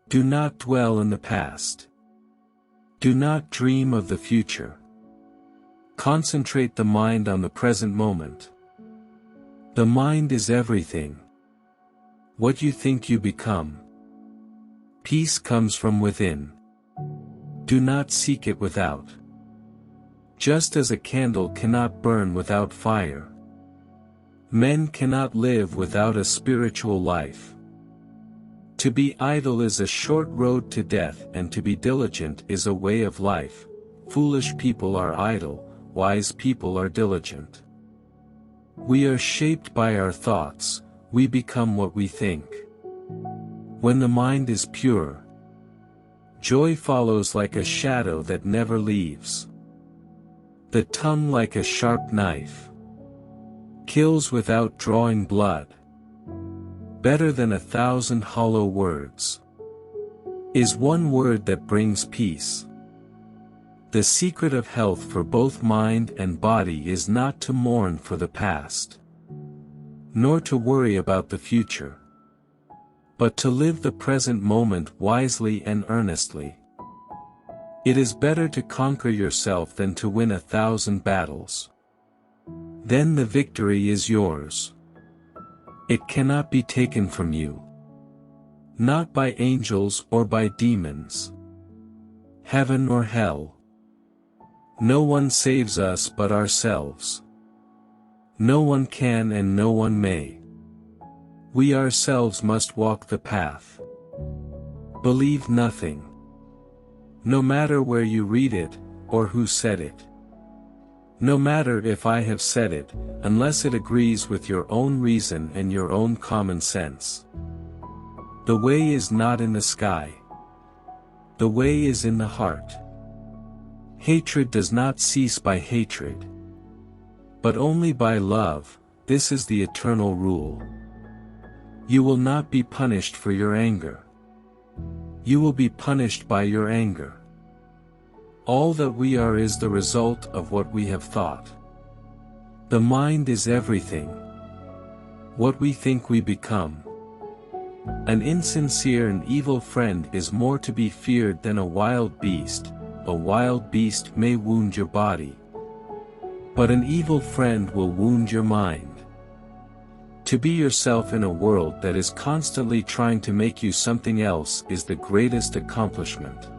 Do not dwell in the past. Do not dream of the future. Concentrate the mind on the present moment. The mind is everything. What you think you become. Peace comes from within. Do not seek it without. Just as a candle cannot burn without fire. Men cannot live without a spiritual life. To be idle is a short road to death, and to be diligent is a way of life. Foolish people are idle, wise people are diligent. We are shaped by our thoughts, we become what we think. When the mind is pure, joy follows like a shadow that never leaves. The tongue like a sharp knife kills without drawing blood. Better than 1,000 hollow words is one word that brings peace. The secret of health for both mind and body is not to mourn for the past, nor to worry about the future, but to live the present moment wisely and earnestly. It is better to conquer yourself than to win 1,000 battles. Then the victory is yours. It cannot be taken from you. Not by angels or by demons. Heaven or hell. No one saves us but ourselves. No one can and no one may. We ourselves must walk the path. Believe nothing. No matter where you read it, or who said it. No matter if I have said it, unless it agrees with your own reason and your own common sense. The way is not in the sky. The way is in the heart. Hatred does not cease by hatred, but only by love. This is the eternal rule. You will not be punished for your anger. You will be punished by your anger. All that we are is the result of what we have thought. The mind is everything. What we think we become. An insincere and evil friend is more to be feared than a wild beast. A wild beast may wound your body, but an evil friend will wound your mind. To be yourself in a world that is constantly trying to make you something else is the greatest accomplishment.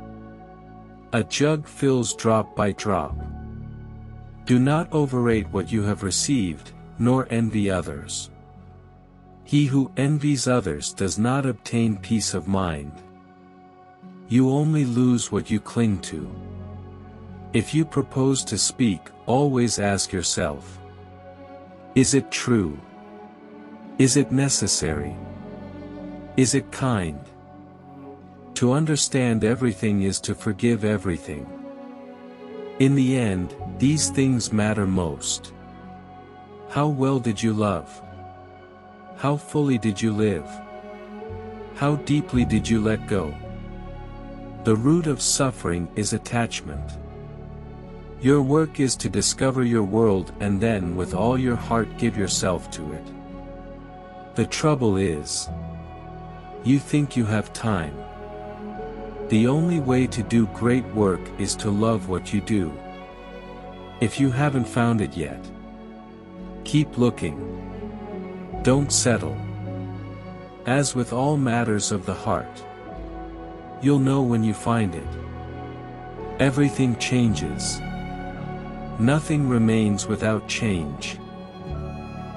A jug fills drop by drop. Do not overrate what you have received, nor envy others. He who envies others does not obtain peace of mind. You only lose what you cling to. If you propose to speak, always ask yourself, is it true? Is it necessary? Is it kind? To understand everything is to forgive everything. In the end, these things matter most. How well did you love? How fully did you live? How deeply did you let go? The root of suffering is attachment. Your work is to discover your world and then with all your heart give yourself to it. The trouble is, you think you have time. The only way to do great work is to love what you do. If you haven't found it yet, keep looking. Don't settle. As with all matters of the heart, you'll know when you find it. Everything changes. Nothing remains without change.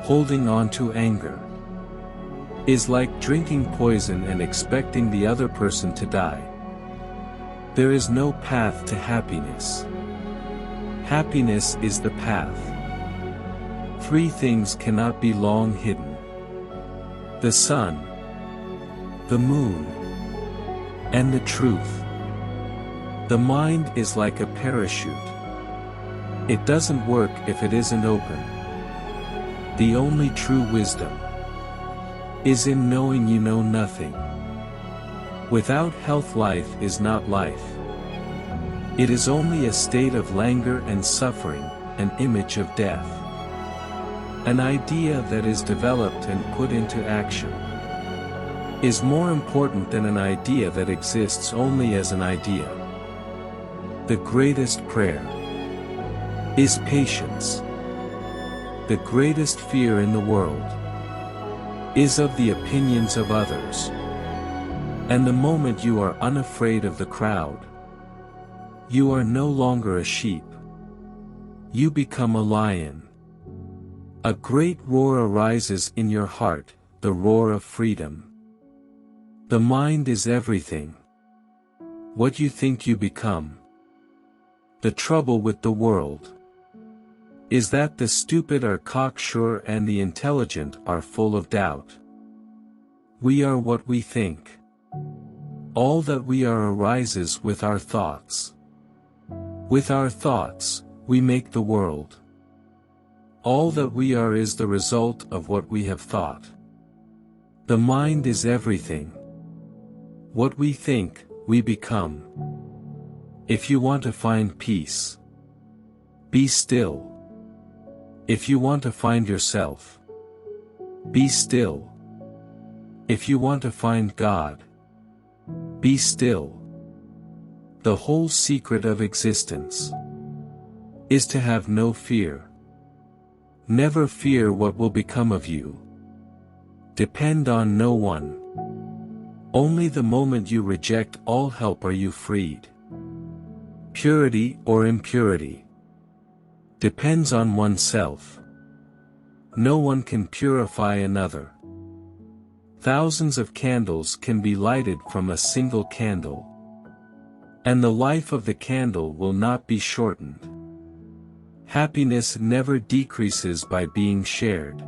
Holding on to anger is like drinking poison and expecting the other person to die. There is no path to happiness. Happiness is the path. Three things cannot be long hidden: the sun, the moon, and the truth. The mind is like a parachute. It doesn't work if it isn't open. The only true wisdom is in knowing you know nothing. Without health, life is not life. It is only a state of languor and suffering, an image of death. An idea that is developed and put into action. is more important than an idea that exists only as an idea. The greatest prayer is patience. The greatest fear in the world is of the opinions of others. And the moment you are unafraid of the crowd, you are no longer a sheep. You become a lion. A great roar arises in your heart, the roar of freedom. The mind is everything. What you think you become. The trouble with the world is that the stupid are cocksure and the intelligent are full of doubt. We are what we think. All that we are arises with our thoughts. With our thoughts, we make the world. All that we are is the result of what we have thought. The mind is everything. What we think, we become. If you want to find peace, be still. If you want to find yourself, be still. If you want to find God, be still. The whole secret of existence is to have no fear. Never fear what will become of you. Depend on no one. Only the moment you reject all help are you freed. Purity or impurity depends on oneself. No one can purify another. Thousands of candles can be lighted from a single candle, and the life of the candle will not be shortened. Happiness never decreases by being shared.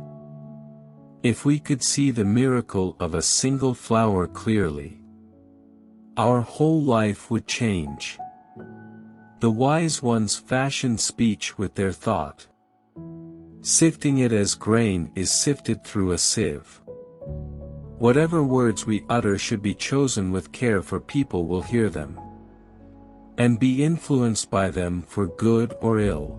If we could see the miracle of a single flower clearly, our whole life would change. The wise ones fashion speech with their thought. Sifting it as grain is sifted through a sieve. Whatever words we utter should be chosen with care, for people will hear them and be influenced by them for good or ill.